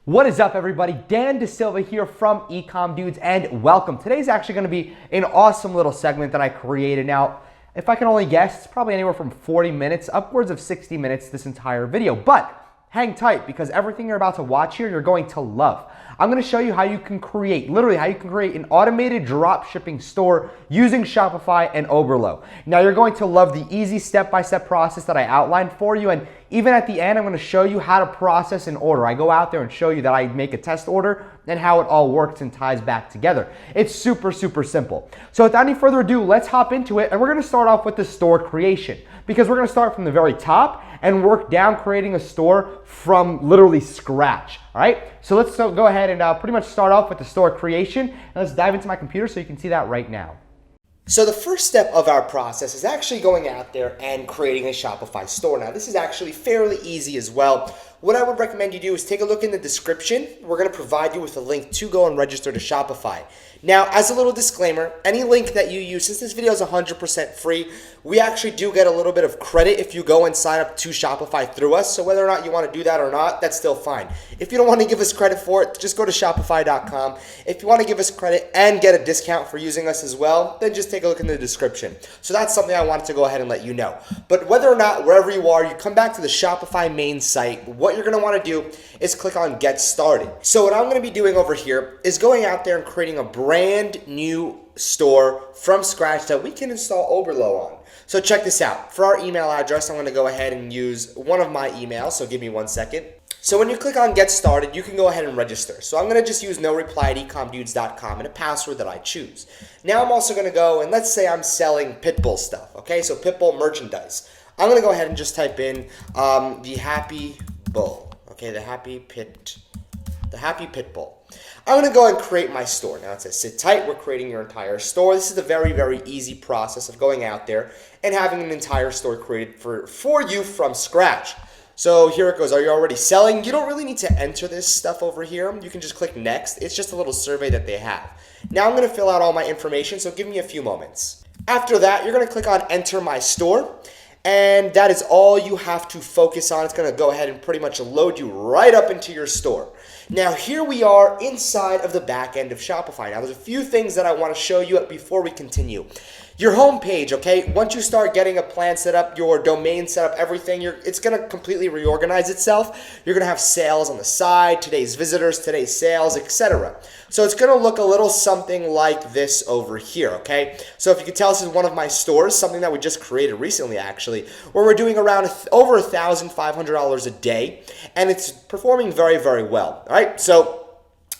What is up, everybody? Dan Dasilva here from eCom Dudes, and welcome. Today's actually going to be an awesome little segment that I created. Now, if I can only guess, it's probably anywhere from 40 minutes, upwards of 60 minutes, this entire video. But hang tight, because everything you're about to watch here, you're going to love. I'm going to show you how you can create, literally how you can create an automated drop shipping store using Shopify and Oberlo. Now, you're going to love the easy step-by-step process that I outlined for you, and even at the end, I'm going to show you how to process an order. I go out there and show you that I make a test order and how it all works and ties back together. It's super, super simple. So without any further ado, let's hop into it, and we're going to start off with the store creation, because we're going to start from the very top and work down creating a store from literally scratch. All right, so let's go ahead and pretty much start off with the store creation, and let's dive into my computer so you can see that right now. So the first step of our process is actually going out there and creating a Shopify store. Now, this is actually fairly easy as well. What I would recommend you do is take a look in the description. We're going to provide you with a link to go and register to Shopify. Now, as a little disclaimer, any link that you use, since this video is 100% free, we actually do get a little bit of credit if you go and sign up to Shopify through us. So whether or not you want to do that or not, that's still fine. If you don't want to give us credit for it, just go to shopify.com. If you want to give us credit and get a discount for using us as well, then just take a look in the description. So that's something I wanted to go ahead and let you know. But whether or not, wherever you are, you come back to the Shopify main site, what you're going to want to do is click on Get Started. So what I'm going to be doing over here is going out there and creating a brand new store from scratch that we can install Overlo on. So check this out. For our email address, I'm going to go ahead and use one of my emails, so give me 1 second. So when you click on Get Started, you can go ahead and register. So I'm going to just use no reply at ecomdudes.com and a password that I choose. Now I'm also going to go, and let's say I'm selling Pitbull stuff, okay? So Pitbull merchandise. I'm going to go ahead and just type in the Happy Bull, okay? The Happy Pitbull. I'm going to go and create my store. Now it says sit tight, we're creating your entire store. This is a very, very easy process of going out there and having an entire store created for you from scratch. So here it goes. Are you already selling? You don't really need to enter this stuff over here. You can just click next. It's just a little survey that they have. Now I'm going to fill out all my information, so give me a few moments. After that, you're going to click on enter my store. And that is all you have to focus on. It's going to go ahead and pretty much load you right up into your store. Now, here we are inside of the back end of Shopify. Now, there's a few things that I want to show you before we continue. Your home page, okay? Once you start getting a plan set up, your domain set up, everything, it's going to completely reorganize itself. You're going to have sales on the side, today's visitors, today's sales, etc. So it's going to look a little something like this over here, okay? So if you could tell, this is one of my stores, something that we just created recently, actually, where we're doing around over $1,500 a day, and it's performing very, very well, all right? So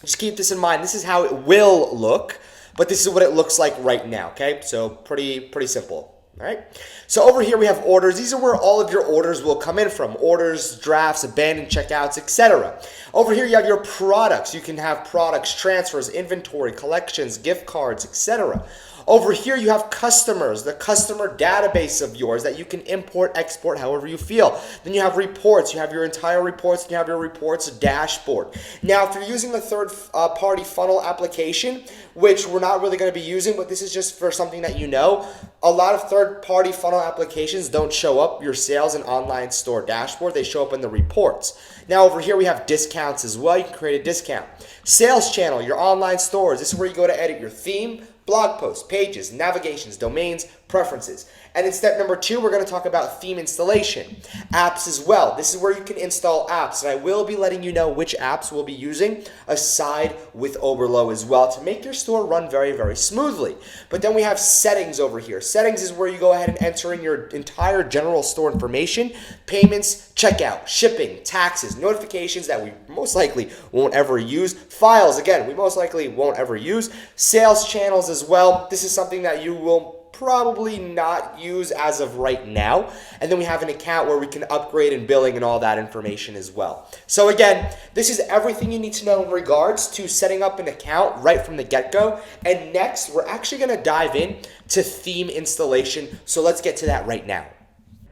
just keep this in mind. This is how it will look. But this is what it looks like right now, okay? So pretty simple, all right? So over here we have orders. These are where all of your orders will come in from. Orders, drafts, abandoned checkouts, etc. Over here you have your products. You can have products, transfers, inventory, collections, gift cards, etc. Over here you have customers, the customer database of yours that you can import, export however you feel. Then you have reports. You have your entire reports, and you have your reports dashboard. Now, if you're using a third-party funnel application, which we're not really going to be using, but this is just for something that you know, a lot of third-party funnel applications don't show up your sales and online store dashboard. They show up in the reports. Now, over here we have discounts as well. You can create a discount. Sales channel, your online stores. This is where you go to edit your theme, blog posts, pages, navigations, domains, preferences. And in step number 2, we're going to talk about theme installation. Apps as well. This is where you can install apps. And I will be letting you know which apps we'll be using aside with Overlo as well to make your store run very, very smoothly. But then we have settings over here. Settings is where you go ahead and enter in your entire general store information, payments, checkout, shipping, taxes, notifications that we most likely won't ever use, files, again, we most likely won't ever use, sales channels as well. This is something that you will probably not use as of right now. And then we have an account where we can upgrade and billing and all that information as well. So again, this is everything you need to know in regards to setting up an account right from the get-go. And next, we're actually going to dive in to theme installation. So let's get to that right now.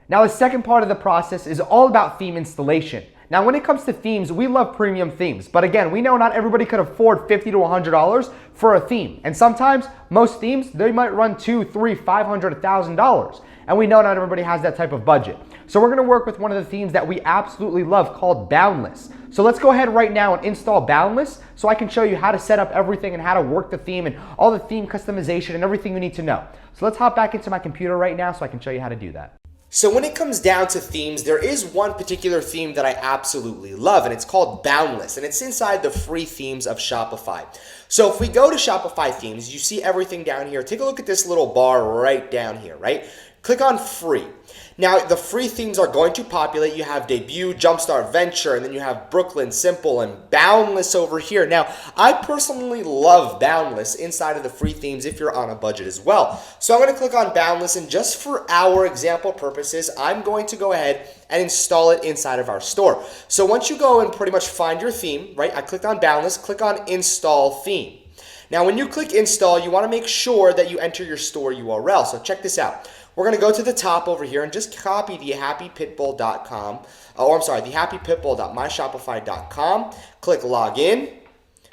Now, the second part of the process is all about theme installation. Now, when it comes to themes, we love premium themes. But again, we know not everybody could afford $50 to $100 for a theme. And sometimes, most themes, they might run $200, $300, $500, $1,000. And we know not everybody has that type of budget. So we're gonna work with one of the themes that we absolutely love called Boundless. So let's go ahead right now and install Boundless so I can show you how to set up everything and how to work the theme and all the theme customization and everything you need to know. So let's hop back into my computer right now so I can show you how to do that. So when it comes down to themes, there is one particular theme that I absolutely love, and it's called Boundless, and it's inside the free themes of Shopify. So if we go to Shopify themes, you see everything down here. Take a look at this little bar right down here, right? Click on free. Now, the free themes are going to populate. You have Debut, Jumpstart, Venture, and then you have Brooklyn, Simple, and Boundless over here. Now, I personally love Boundless inside of the free themes if you're on a budget as well. So I'm going to click on Boundless, and just for our example purposes, I'm going to go ahead and install it inside of our store. So once you go and pretty much find your theme, right? I clicked on Boundless, click on Install Theme. Now, when you click Install, you want to make sure that you enter your store URL. So check this out. We're going to go to the top over here and just copy the happypitbull.com. The happypitbull.myshopify.com. Click login.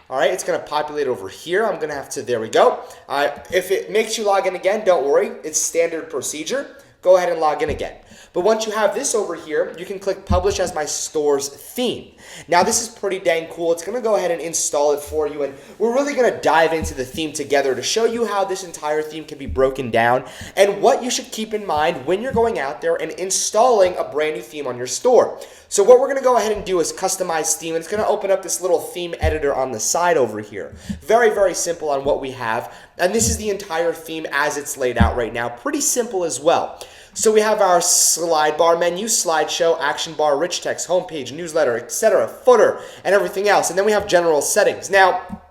All right, it's going to populate over here. I'm going to have to, there we go. If it makes you log in again, don't worry. It's standard procedure. Go ahead and log in again. But once you have this over here, you can click Publish as my store's theme. Now, this is pretty dang cool. It's going to go ahead and install it for you, and we're really going to dive into the theme together to show you how this entire theme can be broken down and what you should keep in mind when you're going out there and installing a brand new theme on your store. So what we're going to go ahead and do is customize theme, and it's going to open up this little theme editor on the side over here. Very, very simple on what we have, and this is the entire theme as it's laid out right now. Pretty simple as well. So we have our slide bar menu, slideshow, action bar, rich text, homepage, newsletter, etc., footer, and everything else. And then we have general settings. Now,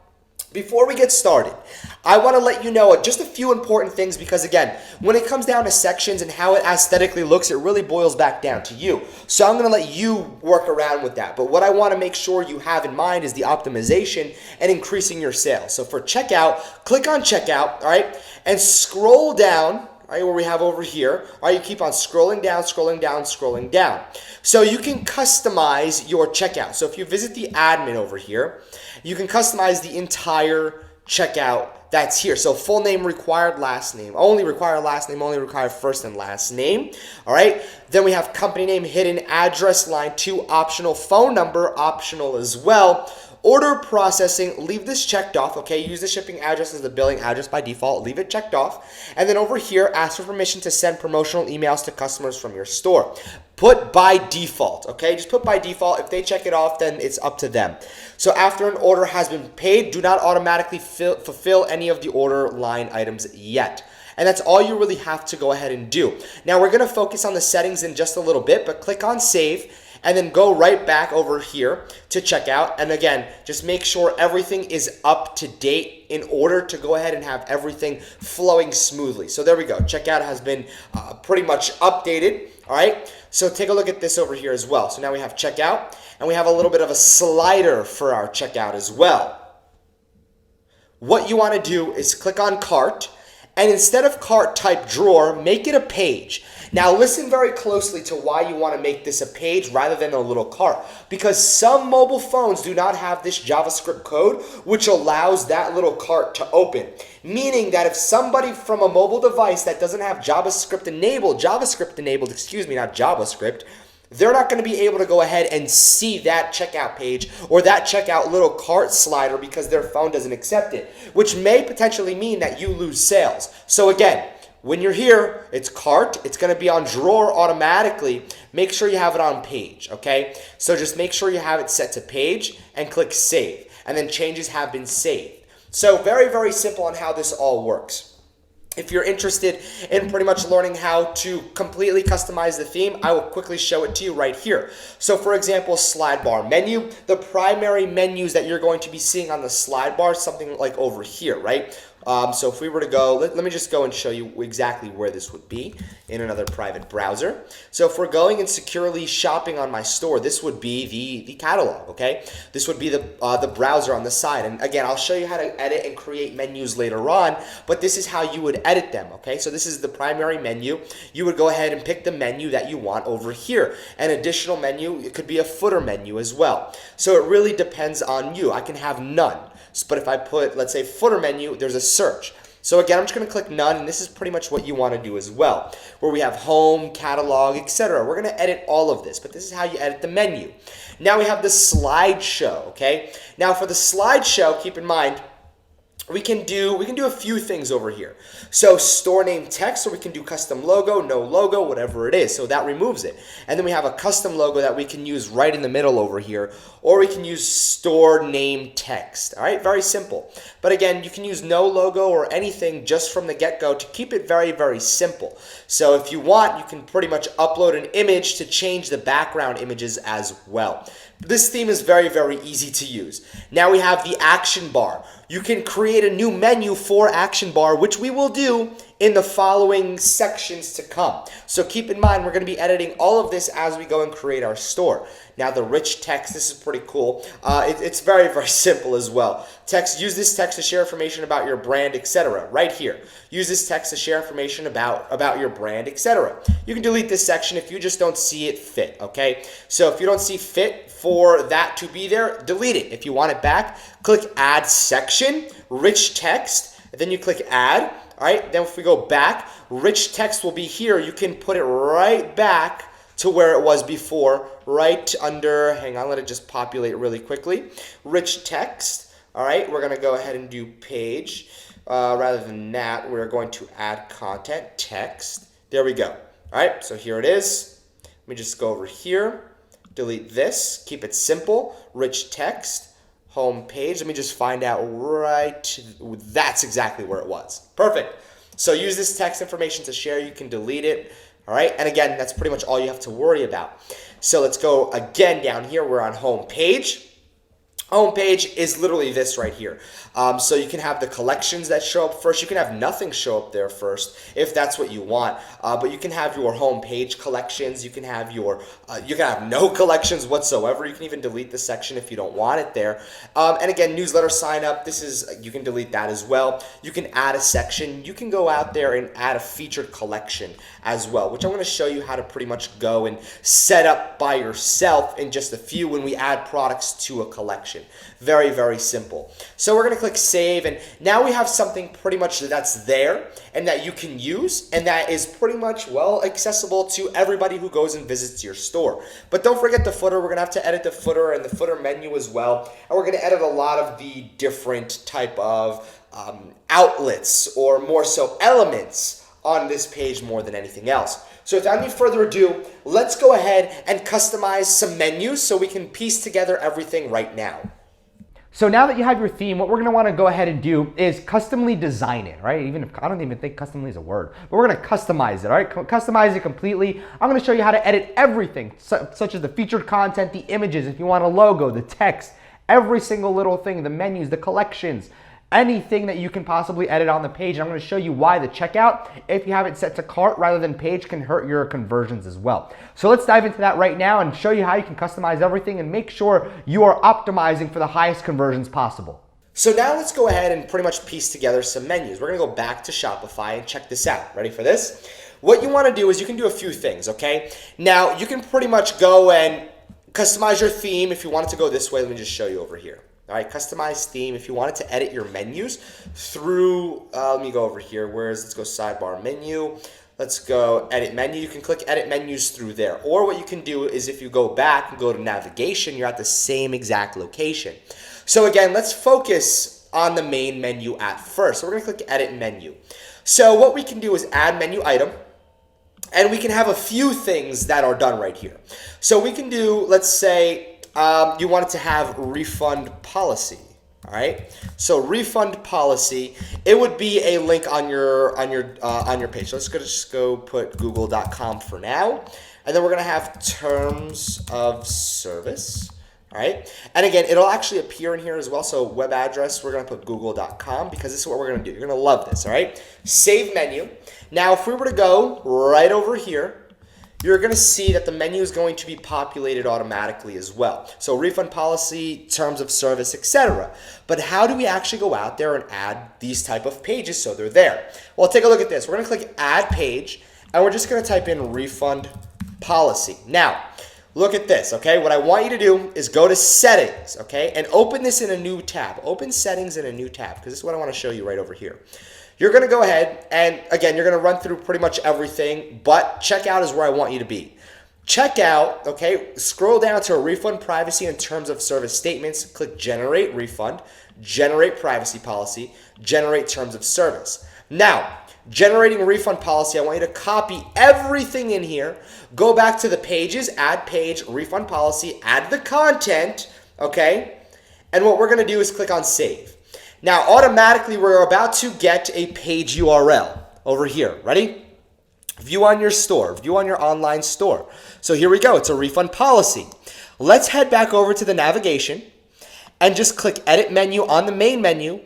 before we get started, I want to let you know just a few important things because, again, when it comes down to sections and how it aesthetically looks, it really boils back down to you. So I'm going to let you work around with that. But what I want to make sure you have in mind is the optimization and increasing your sales. So for checkout, click on checkout, all right, and scroll down. All right, where we have over here, all right, you keep on scrolling down, scrolling down, scrolling down. So you can customize your checkout. So if you visit the admin over here, you can customize the entire checkout that's here. So full name, required last name, only require last name, only require first and last name. All right, then we have company name, hidden address, line 2, optional phone number, optional as well. Order processing, leave this checked off, okay? Use the shipping address as the billing address by default. Leave it checked off. And then over here, ask for permission to send promotional emails to customers from your store. Put by default, okay? Just put by default. If they check it off, then it's up to them. So after an order has been paid, do not automatically fulfill any of the order line items yet. And that's all you really have to go ahead and do. Now, we're going to focus on the settings in just a little bit, but click on save. And then go right back over here to checkout. And again, just make sure everything is up to date in order to go ahead and have everything flowing smoothly. So there we go. Checkout has been pretty much updated. All right. So take a look at this over here as well. So now we have checkout, and we have a little bit of a slider for our checkout as well. What you want to do is click on cart. And instead of cart, type drawer, make it a page. Now listen very closely to why you want to make this a page rather than a little cart. Because some mobile phones do not have this JavaScript code, which allows that little cart to open. Meaning that if somebody from a mobile device that doesn't have JavaScript enabled, not JavaScript, they're not going to be able to go ahead and see that checkout page or that checkout little cart slider because their phone doesn't accept it, which may potentially mean that you lose sales. So again, when you're here, it's cart. It's going to be on drawer automatically. Make sure you have it on page, okay? So just make sure you have it set to page and click save. And then changes have been saved. So very, very simple on how this all works. If you're interested in pretty much learning how to completely customize the theme, I will quickly show it to you right here. So for example, slide bar menu, the primary menus that you're going to be seeing on the slide bar, something like over here, right? So if we were to go, let me just go and show you exactly where this would be in another private browser. So if we're going and securely shopping on my store, this would be the catalog, okay? This would be the browser on the side. And again, I'll show you how to edit and create menus later on, but this is how you would edit them, okay? So this is the primary menu. You would go ahead and pick the menu that you want over here. An additional menu, it could be a footer menu as well. So it really depends on you. I can have none. But if I put, let's say, footer menu, there's a search. So again, I'm just going to click none, and this is pretty much what you want to do as well, where we have home, catalog, etc. We're going to edit all of this, but this is how you edit the menu. Now we have the slideshow, okay? Now for the slideshow, keep in mind, we can do a few things over here. So store name text, so we can do custom logo, no logo, whatever it is. So that removes it. And then we have a custom logo that we can use right in the middle over here, or we can use store name text. All right, very simple. But again, you can use no logo or anything just from the get-go to keep it very, very simple. So if you want, you can pretty much upload an image to change the background images as well. This theme is very, very easy to use. Now we have the action bar. You can create a new menu for action bar, which we will do in the following sections to come. So keep in mind, we're going to be editing all of this as we go and create our store. Now the rich text, this is pretty cool. It's very, very simple as well. Text, use this text to share information about your brand, etc. Right here. Use this text to share information about your brand, etc. You can delete this section if you just don't see it fit, okay? So if you don't see fit for that to be there, delete it. If you want it back, click add section, rich text, and then you click add. All right, then if we go back, rich text will be here. You can put it right back to where it was before, right under, hang on, let it just populate really quickly. Rich text, all right, we're gonna go ahead and do page. Rather than that, we're going to add content, text. There we go. All right, so here it is. Let me just go over here, delete this, keep it simple, rich text. Home page. Let me just find out right. That's exactly where it was. Perfect. So use this text information to share. You can delete it. All right. And again, that's pretty much all you have to worry about. So let's go again down here. We're on home page. Home page is literally this right here. So you can have the collections that show up first. You can have nothing show up there first if that's what you want. But you can have your home page collections. You can have you can have no collections whatsoever. You can even delete the section if you don't want it there. And again, newsletter sign up. You can delete that as well. You can add a section. You can go out there and add a featured collection as well, which I'm going to show you how to pretty much go and set up by yourself in just a few when we add products to a collection. Very, very simple. So we're going to click save, and now we have something pretty much that's there and that you can use, and that is pretty much well accessible to everybody who goes and visits your store. But don't forget the footer. We're going to have to edit the footer and the footer menu as well, and we're going to edit a lot of the different type of outlets, or more so elements, on this page more than anything else. So without any further ado, let's go ahead and customize some menus so we can piece together everything right now. So now that you have your theme, what we're going to want to go ahead and do is customly design it, right? Even if I don't even think customly is a word, but we're going to customize it, all right? Customize it completely. I'm going to show you how to edit everything, such as the featured content, the images, if you want a logo, the text, every single little thing, the menus, the collections, anything that you can possibly edit on the page. And I'm going to show you why the checkout, if you have it set to cart rather than page, can hurt your conversions as well. So let's dive into that right now and show you how you can customize everything and make sure you are optimizing for the highest conversions possible. So now let's go ahead and pretty much piece together some menus. We're going to go back to Shopify and check this out. Ready for this? What you want to do is you can do a few things, okay? Now you can pretty much go and customize your theme. If you want it to go this way, let me just show you over here. All right, customize theme. If you wanted to edit your menus through, let me go over here. Let's go sidebar menu. Let's go edit menu. You can click edit menus through there. Or what you can do is if you go back and go to navigation, you're at the same exact location. So again, let's focus on the main menu at first. So we're gonna click edit menu. So what we can do is add menu item. And we can have a few things that are done right here. So we can do, let's say, you want it to have refund policy. All right. So refund policy, it would be a link on your page. So let's just go put google.com for now, and then we're gonna have terms of service. All right. And again, it'll actually appear in here as well. So web address, we're going to put google.com because this is what we're going to do. You're going to love this. All right. Save menu. Now, if we were to go right over here, you're going to see that the menu is going to be populated automatically as well. So refund policy, terms of service, etc. But how do we actually go out there and add these type of pages so they're there? Well, take a look at this. We're going to click add page and we're just going to type in refund policy. Now, look at this, okay? What I want you to do is go to settings, okay? And open this in a new tab. Open settings in a new tab because this is what I want to show you right over here. You're going to go ahead and, again, you're going to run through pretty much everything, but checkout is where I want you to be. Checkout, okay, scroll down to refund privacy and terms of service statements, click generate refund, generate privacy policy, generate terms of service. Now, generating a refund policy, I want you to copy everything in here, go back to the pages, add page, refund policy, add the content, okay? And what we're going to do is click on save. Now, automatically, we're about to get a page URL over here. Ready? View on your store, view on your online store. So here we go. It's a refund policy. Let's head back over to the navigation and just click edit menu on the main menu.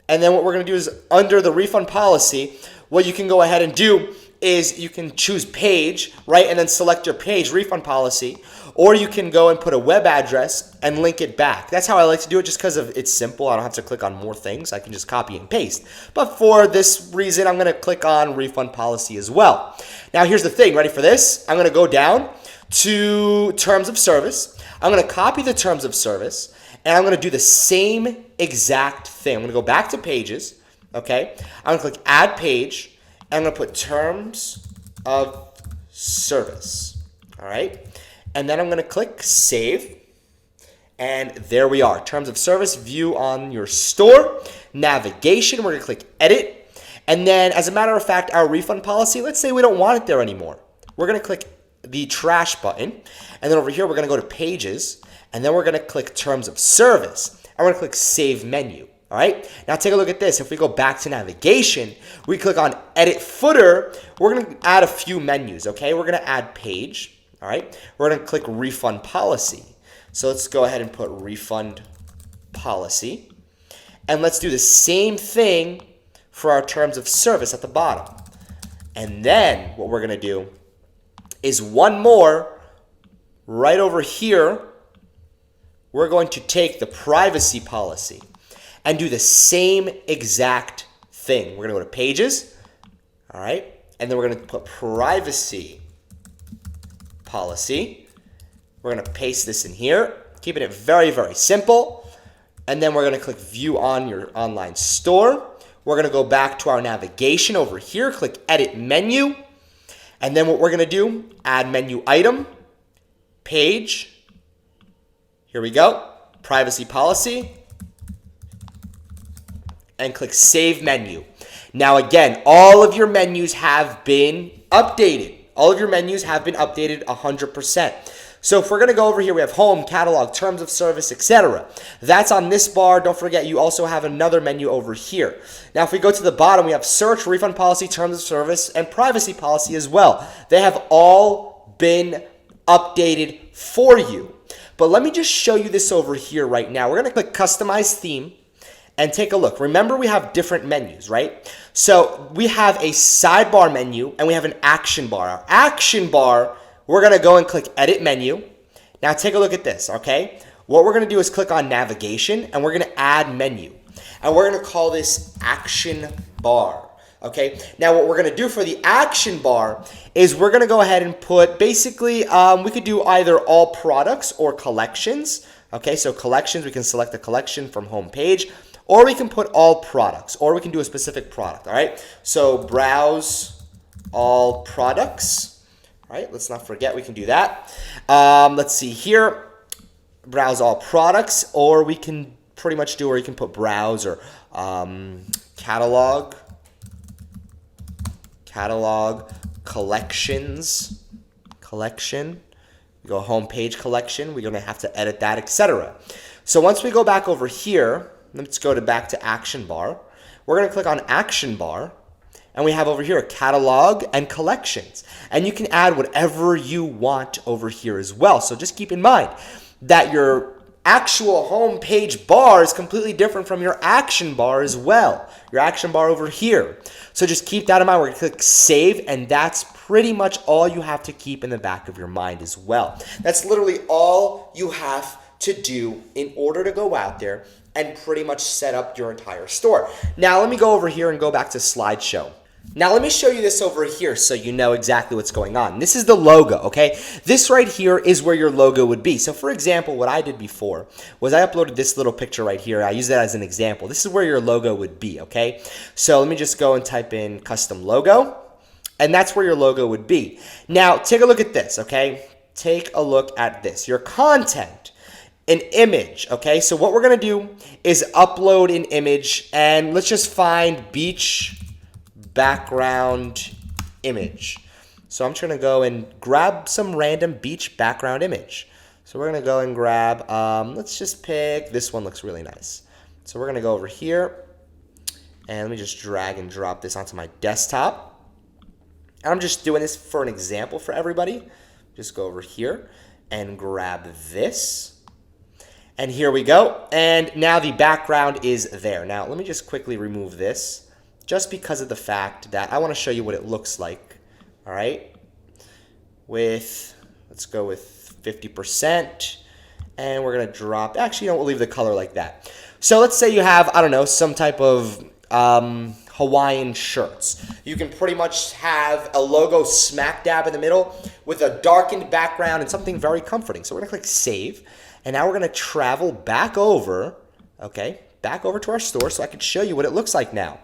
And then what we're going to do is under the refund policy, what you can go ahead and do is you can choose page, right? And then select your page refund policy. Or you can go and put a web address and link it back. That's how I like to do it just because it's simple. I don't have to click on more things. I can just copy and paste. But for this reason, I'm going to click on refund policy as well. Now, here's the thing. Ready for this? I'm going to go down to terms of service. I'm going to copy the terms of service. And I'm going to do the same exact thing. I'm going to go back to pages. Okay. I'm going to click add page. And I'm going to put terms of service. All right. And then I'm going to click save. And there we are. Terms of service, view on your store, navigation. We're going to click edit. And then as a matter of fact, our refund policy, let's say we don't want it there anymore. We're going to click the trash button. And then over here, we're going to go to pages. And then we're going to click terms of service. And we're going to click save menu. All right. Now take a look at this. If we go back to navigation, we click on edit footer. We're going to add a few menus. Okay. We're going to add page. All right, we're going to click refund policy. So let's go ahead and put refund policy. And let's do the same thing for our terms of service at the bottom. And then what we're going to do is one more right over here. We're going to take the privacy policy and do the same exact thing. We're going to go to pages. All right, and then we're going to put privacy policy. We're going to paste this in here, keeping it very, very simple. And then we're going to click view on your online store. We're going to go back to our navigation over here, click edit menu. And then what we're going to do, add menu item, page. Here we go, privacy policy. And click save menu. Now again, all of your menus have been updated. All of your menus have been updated 100%. So if we're going to go over here, we have home, catalog, terms of service, etc. That's on this bar. Don't forget, you also have another menu over here. Now, if we go to the bottom, we have search, refund policy, terms of service, and privacy policy as well. They have all been updated for you. But let me just show you this over here right now. We're going to click customize theme. And take a look. Remember, we have different menus, right? So we have a sidebar menu and we have an action bar. Our action bar, we're going to go and click edit menu. Now take a look at this, okay? What we're going to do is click on navigation and we're going to add menu. And we're going to call this action bar, okay? Now what we're going to do for the action bar is we're going to go ahead and put basically, we could do either all products or collections, okay? So collections, we can select a collection from home page. Or we can put all products, or we can do a specific product, all right? So browse all products, all right? Let's not forget we can do that. Let's see here, browse all products, or we can pretty much do, or you can put browse or catalog, collections, collection. We go home page collection, we're gonna have to edit that, etc. So once we go back over here, let's go back to action bar. We're going to click on action bar. And we have over here a catalog and collections. And you can add whatever you want over here as well. So just keep in mind that your actual home page bar is completely different from your action bar as well. Your action bar over here. So just keep that in mind. We're going to click save, and that's pretty much all you have to keep in the back of your mind as well. That's literally all you have to do in order to go out there and pretty much set up your entire store. Now let me go over here and go back to slideshow. Now let me show you this over here so you know exactly what's going on. This is the logo, okay? This right here is where your logo would be. So for example, what I did before was I uploaded this little picture right here. I use that as an example. This is where your logo would be, okay? So let me just go and type in custom logo, and that's where your logo would be. Now take a look at this, okay? Take a look at this. Your content, an image, okay? So what we're gonna do is upload an image, and let's just find beach background image. So I'm just gonna go and grab some random beach background image. So we're gonna go and grab, let's just pick, this one looks really nice. So we're gonna go over here, and let me just drag and drop this onto my desktop. And I'm just doing this for an example for everybody. Just go over here and grab this. And here we go. And now the background is there. Now let me just quickly remove this, just because of the fact that I want to show you what it looks like, all right? Let's go with 50%, and we're gonna drop, actually, we'll leave the color like that. So let's say you have, I don't know, some type of Hawaiian shirts. You can pretty much have a logo smack dab in the middle with a darkened background and something very comforting. So we're gonna click save, and now we're gonna travel back over, okay, back over to our store so I can show you what it looks like now.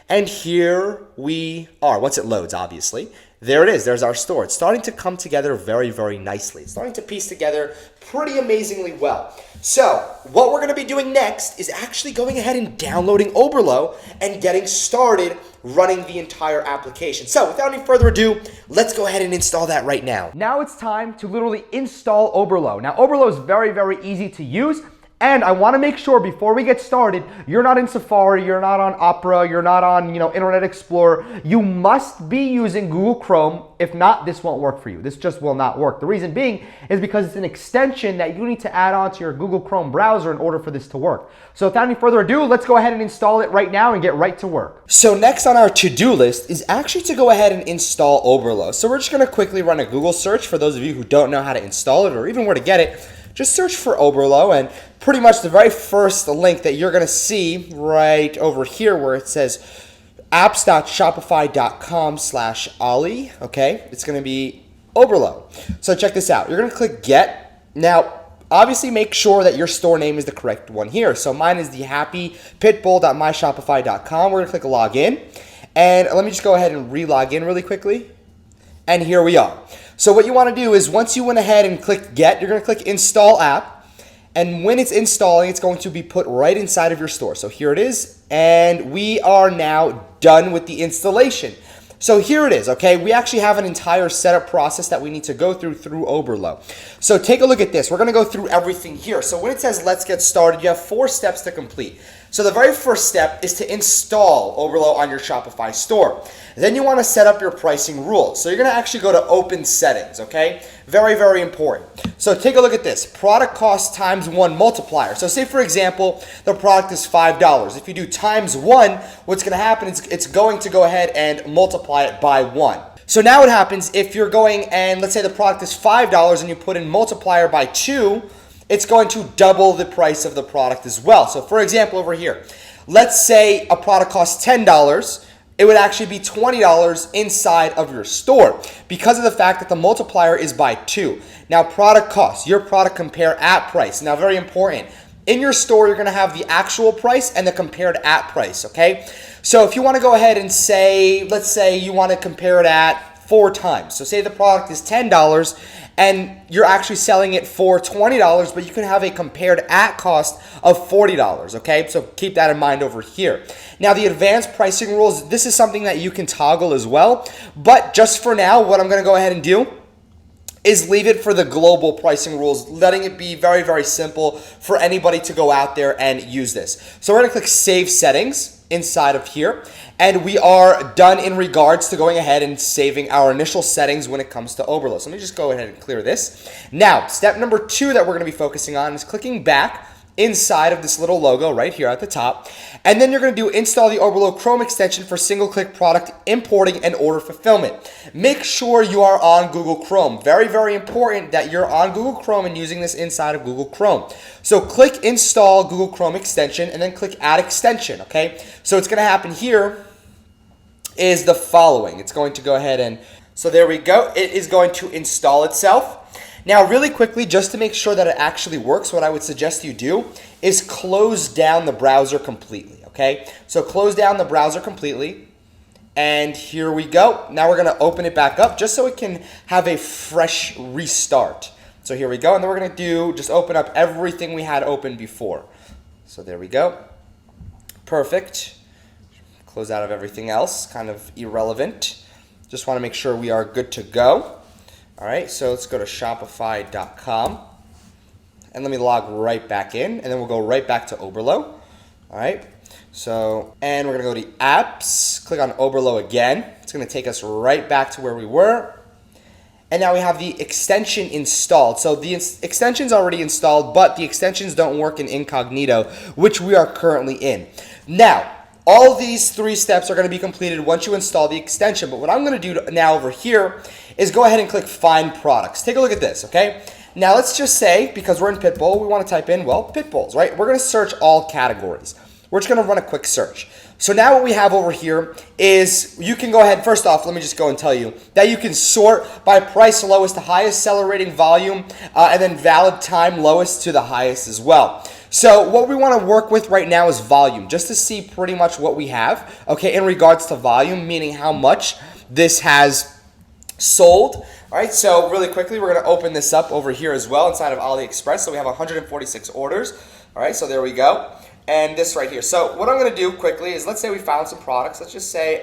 And here we are, once it loads, obviously. There it is, there's our store. It's starting to come together very, very nicely. It's starting to piece together pretty amazingly well. So, what we're gonna be doing next is actually going ahead and downloading Overlo and getting started running the entire application. So, without any further ado, let's go ahead and install that right now. Now it's time to literally install Overlo. Now, Overlo is very, very easy to use. And I want to make sure before we get started, you're not in Safari, you're not on Opera, you're not on, Internet Explorer. You must be using Google Chrome. If not, this won't work for you. This just will not work. The reason being is because it's an extension that you need to add on to your Google Chrome browser in order for this to work. So without any further ado, let's go ahead and install it right now and get right to work. So next on our to-do list is actually to go ahead and install Overlo. So we're just going to quickly run a Google search for those of you who don't know how to install it or even where to get it. Just search for Overlo, and pretty much the very first link that you're going to see right over here where it says apps.shopify.com/Ali, okay? It's going to be Overlo. So check this out. You're going to click Get. Now, obviously make sure that your store name is the correct one here. So mine is the happypitbull.myshopify.com. We're going to click Login. And let me just go ahead and re-log in really quickly. And here we are. So what you want to do is once you went ahead and click Get, you're going to click Install App. And when it's installing, it's going to be put right inside of your store. So here it is. And we are now done with the installation. So here it is, okay? We actually have an entire setup process that we need to go through Overlo. So take a look at this. We're going to go through everything here. So when it says let's get started, you have 4 steps to complete. So the very first step is to install Overlo on your Shopify store. Then you want to set up your pricing rules. So you're going to actually go to open settings, okay? Very, very important. So take a look at this. Product cost times 1 multiplier. So say, for example, the product is $5. If you do times 1, what's going to happen is it's going to go ahead and multiply it by 1. So now what happens if you're going and let's say the product is $5 and you put in multiplier by 2, it's going to double the price of the product as well. So for example, over here, let's say a product costs $10. It would actually be $20 inside of your store because of the fact that the multiplier is by 2. Now, product cost, your product compare at price. Now, very important. In your store, you're going to have the actual price and the compared at price, okay? So if you want to go ahead and say, let's say you want to compare it at 4 times. So say the product is $10 and you're actually selling it for $20, but you can have a compared at cost of $40, okay? So keep that in mind over here. Now, the advanced pricing rules, this is something that you can toggle as well, but just for now, what I'm gonna go ahead and do is leave it for the global pricing rules, letting it be very, very simple for anybody to go out there and use this. So we're going to click Save Settings inside of here, and we are done in regards to going ahead and saving our initial settings when it comes to Overlo. So let me just go ahead and clear this. Now, step number 2 that we're going to be focusing on is clicking back inside of this little logo right here at the top. And then you're going to do install the Overlo Chrome extension for single-click product importing and order fulfillment. Make sure you are on Google Chrome. Very, very important that you're on Google Chrome and using this inside of Google Chrome. So click install Google Chrome extension and then click add extension, okay? So what's going to happen here is the following. It's going to go ahead and, so there we go. It is going to install itself. Now, really quickly, just to make sure that it actually works, what I would suggest you do is close down the browser completely, okay? So close down the browser completely, and here we go. Now we're going to open it back up just so it can have a fresh restart. So here we go, and then we're going to just open up everything we had open before. So there we go. Perfect. Close out of everything else, kind of irrelevant. Just want to make sure we are good to go. All right, so let's go to Shopify.com, and let me log right back in, and then we'll go right back to Oberlo. All right, so, and we're gonna go to apps, click on Oberlo again. It's gonna take us right back to where we were. And now we have the extension installed. So the extension's already installed, but the extensions don't work in incognito, which we are currently in. Now, all these 3 steps are going to be completed once you install the extension. But what I'm going to do now over here is go ahead and click Find Products. Take a look at this, okay? Now let's just say, because we're in Pitbull, we want to type in, well, pit bulls, right? We're going to search all categories. We're just going to run a quick search. So now what we have over here is you can go ahead, first off, let me just go and tell you that you can sort by price lowest to highest, seller rating, volume, and then valid time lowest to the highest as well. So what we want to work with right now is volume, just to see pretty much what we have, okay, in regards to volume, meaning how much this has sold. All right, so really quickly, we're going to open this up over here as well inside of AliExpress. So we have 146 orders. All right, so there we go. And this right here. So what I'm going to do quickly is, let's say we found some products. Let's just say,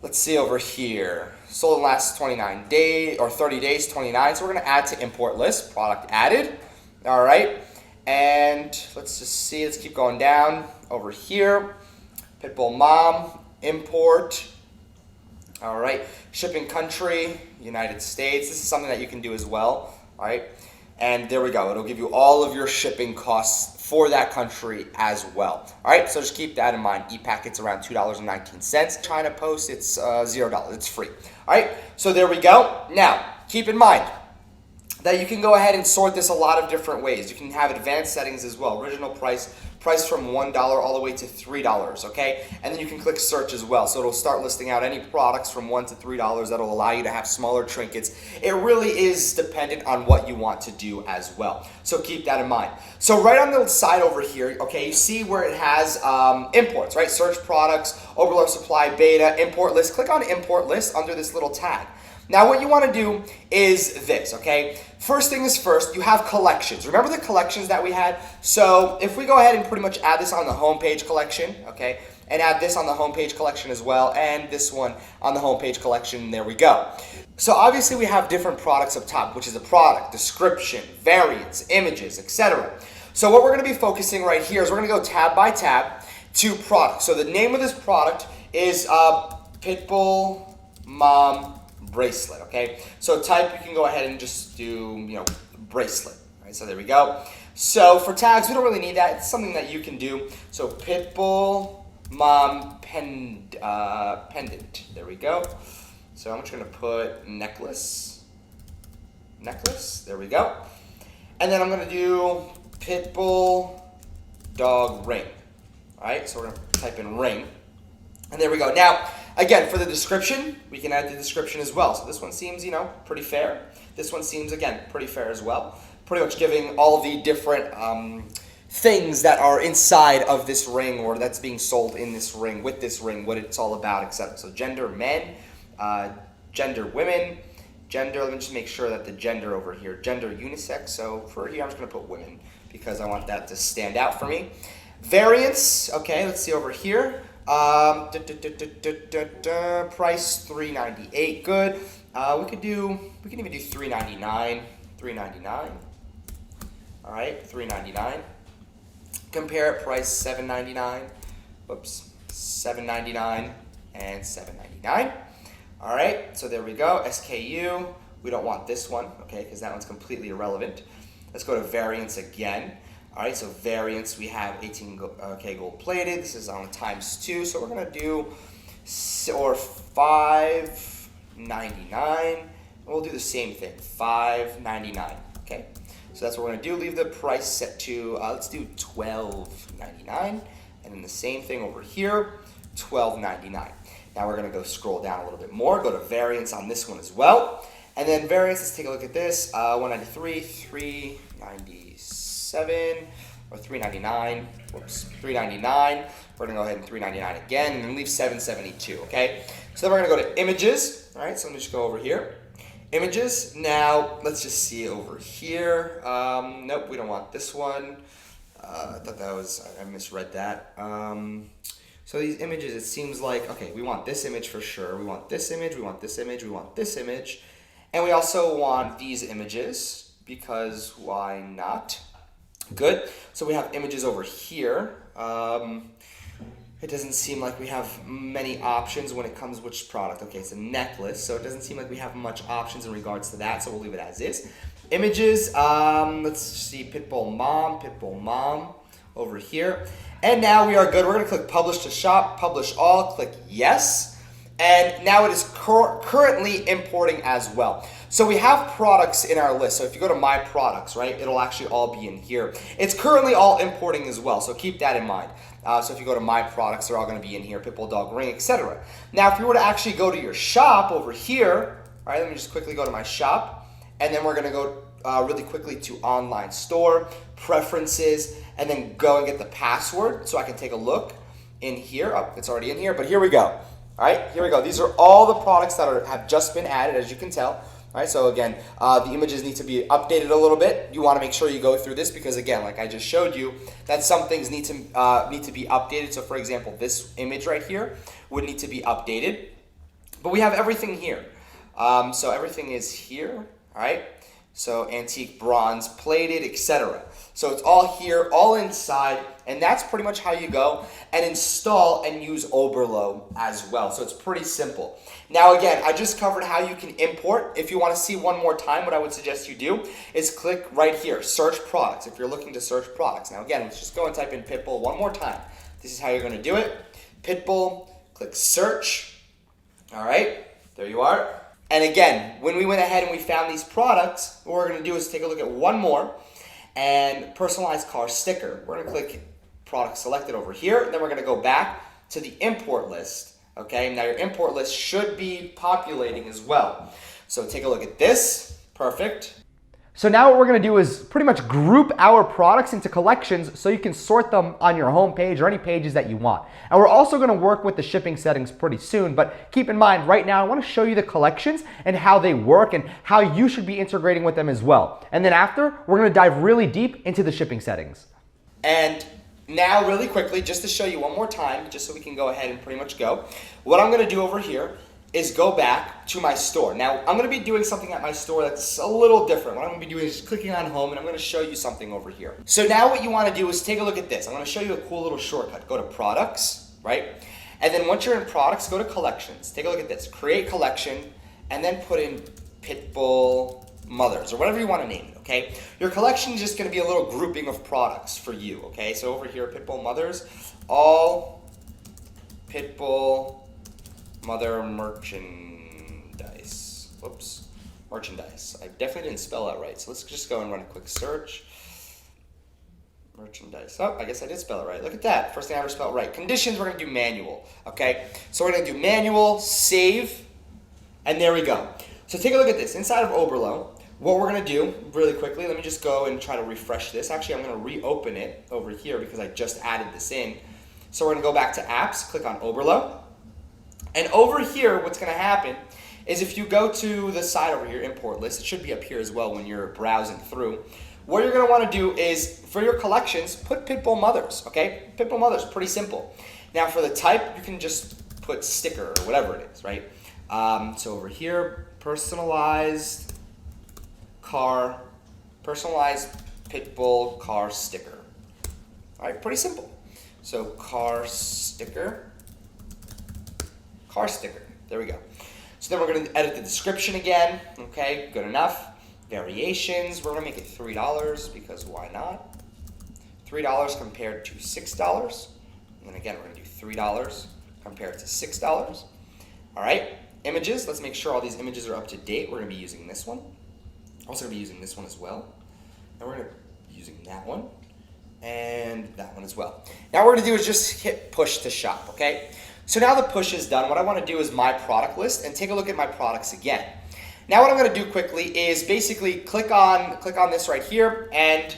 let's see over here. Sold in the last 29 days or 30 days, 29. So we're going to add to import list, product added. All right. And let's just see, let's keep going down over here. Pitbull Mom, import. All right. Shipping country, United States. This is something that you can do as well. All right. And there we go. It'll give you all of your shipping costs for that country as well. All right, so just keep that in mind. E-packet's around $2.19. China Post, it's $0. It's free. All right, so there we go. Now, keep in mind that you can go ahead and sort this a lot of different ways. You can have advanced settings as well. Original price from $1 all the way to $3, okay? And then you can click search as well. So it'll start listing out any products from $1 to $3 that'll allow you to have smaller trinkets. It really is dependent on what you want to do as well. So keep that in mind. So right on the side over here, okay, you see where it has imports, right? Search products, Overlo supply beta, import list. Click on import list under this little tag. Now what you want to do is this, okay? First thing is first, you have collections. Remember the collections that we had? So if we go ahead and pretty much add this on the homepage collection, okay, and add this on the homepage collection as well, and this one on the homepage collection, there we go. So obviously we have different products up top, which is the product, description, variants, images, etc. So what we're going to be focusing right here is we're going to go tab by tab to product. So the name of this product is Pitbull Mom bracelet, okay? So type, you can go ahead and just do, bracelet, right? So there we go. So for tags, we don't really need that. It's something that you can do. So Pitbull Mom pendant, there we go. So I'm just gonna put necklace, there we go. And then I'm gonna do Pitbull dog ring, all right? So we're gonna type in ring, and there we go. Now, again, for the description, we can add the description as well. So this one seems, pretty fair. This one seems, again, pretty fair as well. Pretty much giving all the different things that are inside of this ring or that's being sold in this ring, with this ring, what it's all about, etc. So gender men, gender women, gender, let me just make sure that the gender over here, gender unisex. So for here, I'm just going to put women because I want that to stand out for me. Variants, okay, let's see over here. Price $3.98, good. We can even do $3.99. $3.99. All right, $3.99. Compare it price $7.99. Whoops, $7.99 and $7.99. All right, so there we go. SKU. We don't want this one, okay, because that one's completely irrelevant. Let's go to variance again. All right, so variance, we have 18K gold plated. This is on ×2, so we're gonna do or $5.99. And we'll do the same thing, $5.99. Okay, so that's what we're gonna do. Leave the price set to let's do $12.99, and then the same thing over here, $12.99. Now we're gonna go scroll down a little bit more. Go to variance on this one as well. And then variance, let's take a look at this. 193, 397, or 399. Whoops, 399. We're gonna go ahead and 399 again, and then leave 772. Okay. So then we're gonna go to images. All right. So let me just go over here. Images. Now let's just see over here. Nope, we don't want this one. I thought that was I misread that. So these images, it seems like okay, we want this image for sure. We want this image. We want this image. We want this image. And we also want these images because why not? Good. So we have images over here. It doesn't seem like we have many options when it comes to which product. Okay, it's a necklace, so it doesn't seem like we have much options in regards to that, so we'll leave it as is. Images, let's see, Pitbull Mom over here. And now we are good. We're going to click Publish to Shop, Publish All, click Yes. And now it is currently importing as well. So we have products in our list. So if you go to My Products, right, it'll actually all be in here. It's currently all importing as well, so keep that in mind. So if you go to My Products, they're all going to be in here, Pitbull Dog Ring, etc. Now, if you were to actually go to your shop over here, all right, let me just quickly go to my shop, and then we're going to go really quickly to Online Store, Preferences, and then go and get the password so I can take a look in here. Oh, it's already in here, but here we go. All right, here we go. These are all the products that have just been added, as you can tell. All right, so again, the images need to be updated a little bit. You want to make sure you go through this because, again, like I just showed you, that some things need to be updated. So, for example, this image right here would need to be updated. But we have everything here. So everything is here, all right? So antique, bronze, plated, etc. So it's all here, all inside, and that's pretty much how you go and install and use Overlo as well. So it's pretty simple. Now again, I just covered how you can import. If you want to see one more time, what I would suggest you do is click right here, search products, if you're looking to search products. Now again, let's just go and type in Pitbull one more time. This is how you're going to do it. Pitbull, click search. All right, there you are. And again, when we went ahead and we found these products, what we're going to do is take a look at one more and personalized car sticker. We're going to click product selected over here. Then we're going to go back to the import list. Okay, now your import list should be populating as well. So take a look at this. Perfect. So now what we're going to do is pretty much group our products into collections so you can sort them on your home page or any pages that you want. And we're also going to work with the shipping settings pretty soon, but keep in mind right now I want to show you the collections and how they work and how you should be integrating with them as well. And then after, we're going to dive really deep into the shipping settings. And now really quickly, just to show you one more time, just so we can go ahead and pretty much go, what I'm going to do over here is go back to my store. Now, I'm going to be doing something at my store that's a little different. What I'm going to be doing is clicking on home, and I'm going to show you something over here. So now what you want to do is take a look at this. I'm going to show you a cool little shortcut. Go to products, right? And then once you're in products, go to collections. Take a look at this. Create collection, and then put in Pitbull Mothers, or whatever you want to name it, okay? Your collection is just going to be a little grouping of products for you, okay? So over here, Pitbull Mothers, all Pitbull Mother merchandise. Whoops, merchandise. I definitely didn't spell that right. So let's just go and run a quick search. Merchandise. Oh, I guess I did spell it right. Look at that. First thing I ever spelled right. Conditions, we're going to do manual. Okay, so we're going to do manual, save, and there we go. So take a look at this. Inside of Oberlo, what we're going to do really quickly, let me just go and try to refresh this. Actually, I'm going to reopen it over here because I just added this in. So we're going to go back to apps, click on Oberlo. And over here, what's going to happen is if you go to the side over here, import list, it should be up here as well when you're browsing through. What you're going to want to do is, for your collections, put Pitbull Mothers, okay? Pitbull Mothers, pretty simple. Now for the type, you can just put sticker or whatever it is, right? So over here, personalized pit bull car sticker. All right, pretty simple. So car sticker. There we go. So then we're going to edit the description again. Okay, good enough. Variations, we're going to make it $3 because why not? $3 compared to $6. And then again, we're going to do $3 compared to $6. All right, images, let's make sure all these images are up to date. We're going to be using this one. Also going to be using this one as well. And we're going to be using that one and that one as well. Now what we're going to do is just hit push to shop, okay? So now the push is done. What I want to do is my product list and take a look at my products again. Now what I'm going to do quickly is basically click on this right here, and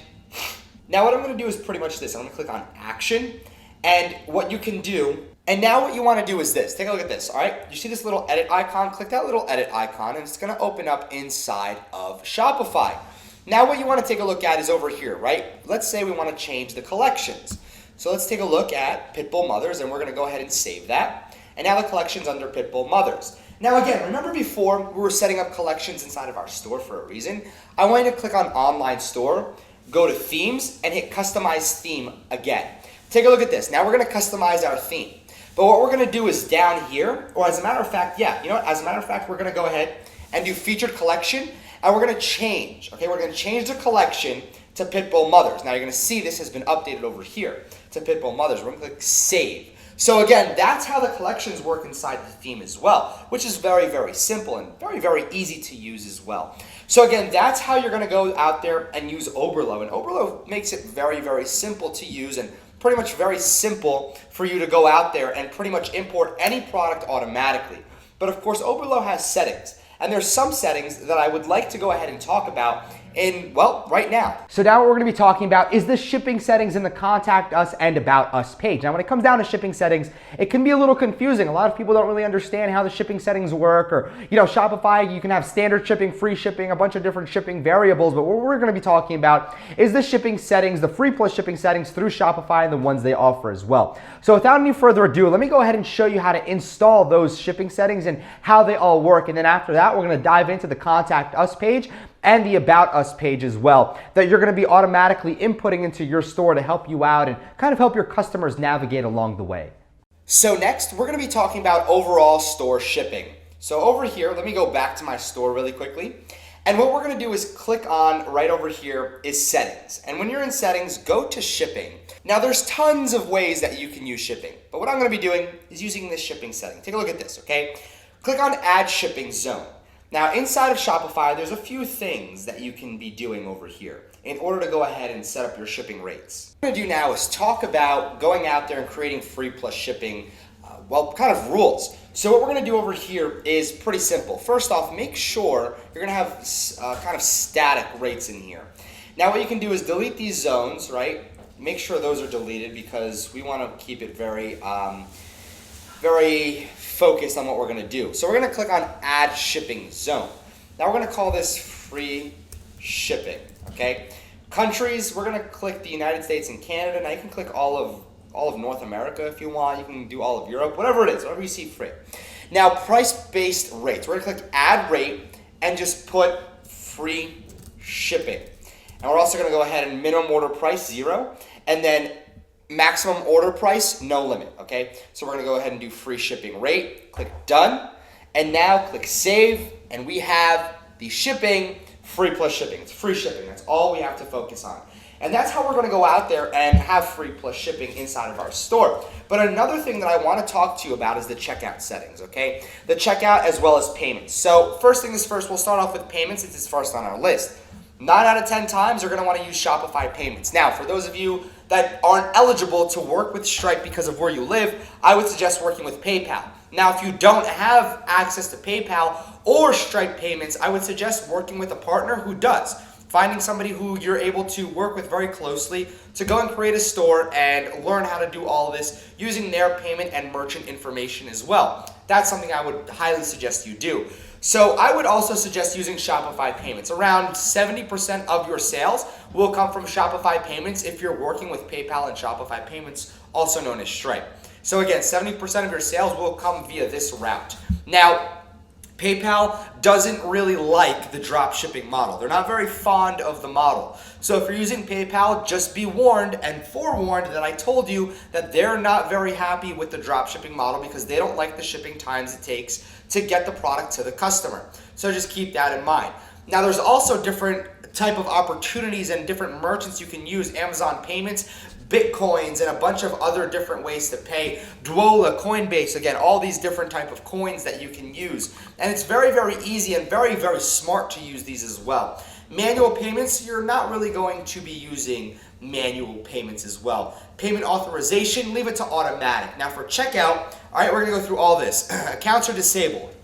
now what I'm going to do is pretty much this. I'm going to click on action, and what you can do, and now what you want to do is this. Take a look at this, all right? You see this little edit icon? Click that little edit icon, and it's going to open up inside of Shopify. Now what you want to take a look at is over here, right? Let's say we want to change the collections. So let's take a look at Pitbull Mothers, and we're going to go ahead and save that. And now the collection's under Pitbull Mothers. Now again, remember before we were setting up collections inside of our store for a reason? I want you to click on Online Store, go to Themes, and hit Customize Theme again. Take a look at this. Now we're going to customize our theme. But what we're going to do is down here, or as a matter of fact, we're going to go ahead and do Featured Collection, and we're going to change, okay? We're going to change the collection to Pitbull Mothers. Now you're going to see this has been updated over here to Pitbull Mothers. We're going to click Save. So again, that's how the collections work inside the theme as well, which is very, very simple and very, very easy to use as well. So again, that's how you're going to go out there and use Overlo. And Overlo makes it very, very simple to use and pretty much very simple for you to go out there and pretty much import any product automatically. But of course, Overlo has settings. And there's some settings that I would like to go ahead and talk about right now. So now what we're going to be talking about is the shipping settings in the Contact Us and About Us page. Now when it comes down to shipping settings, it can be a little confusing. A lot of people don't really understand how the shipping settings work, or Shopify, you can have standard shipping, free shipping, a bunch of different shipping variables, but what we're going to be talking about is the shipping settings, the free plus shipping settings through Shopify and the ones they offer as well. So without any further ado, let me go ahead and show you how to install those shipping settings and how they all work. And then after that, we're going to dive into the Contact Us page and the About Us page as well, that you're going to be automatically inputting into your store to help you out and kind of help your customers navigate along the way. So next, we're going to be talking about overall store shipping. So over here, let me go back to my store really quickly. And what we're going to do is click on right over here is settings. And when you're in settings, go to shipping. Now there's tons of ways that you can use shipping, but what I'm going to be doing is using this shipping setting. Take a look at this, okay? Click on Add Shipping Zone. Now inside of Shopify, there's a few things that you can be doing over here in order to go ahead and set up your shipping rates. What I'm going to do now is talk about going out there and creating free plus shipping, kind of rules. So what we're going to do over here is pretty simple. First off, make sure you're going to have kind of static rates in here. Now what you can do is delete these zones, right? Make sure those are deleted because we want to keep it very focused on what we're going to do. So we're going to click on Add Shipping Zone. Now we're going to call this free shipping, okay? Countries, we're going to click the United States and Canada. Now you can click all of North America if you want. You can do all of Europe, whatever it is, whatever you see free. Now price-based rates. We're going to click Add Rate and just put free shipping. And we're also going to go ahead and minimum order price 0, and then maximum order price, no limit, okay? So we're going to go ahead and do free shipping rate, click done, and now click save, and we have the shipping, free plus shipping. It's free shipping, that's all we have to focus on. And that's how we're going to go out there and have free plus shipping inside of our store. But another thing that I want to talk to you about is the checkout settings, okay? The checkout as well as payments. So first thing is first, we'll start off with payments since it's first on our list. 9 out of 10 times you're going to want to use Shopify payments. Now, for those of you that aren't eligible to work with Stripe because of where you live, I would suggest working with PayPal. Now, if you don't have access to PayPal or Stripe payments, I would suggest working with a partner who does. Finding somebody who you're able to work with very closely to go and create a store and learn how to do all of this using their payment and merchant information as well. That's something I would highly suggest you do. So I would also suggest using Shopify payments. Around 70% of your sales will come from Shopify payments if you're working with PayPal and Shopify payments, also known as Stripe. So again, 70% of your sales will come via this route. Now, PayPal doesn't really like the drop shipping model. They're not very fond of the model. So if you're using PayPal, just be warned and forewarned that I told you that they're not very happy with the drop shipping model because they don't like the shipping times it takes to get the product to the customer. So just keep that in mind. Now there's also different type of opportunities and different merchants you can use. Amazon payments, Bitcoins, and a bunch of other different ways to pay. Duola, Coinbase, again, all these different type of coins that you can use. And it's very, very easy and very, very smart to use these as well. Manual payments, you're not really going to be using manual payments as well. Payment authorization, leave it to automatic. Now for checkout, all right, we're gonna go through all this. Accounts are disabled.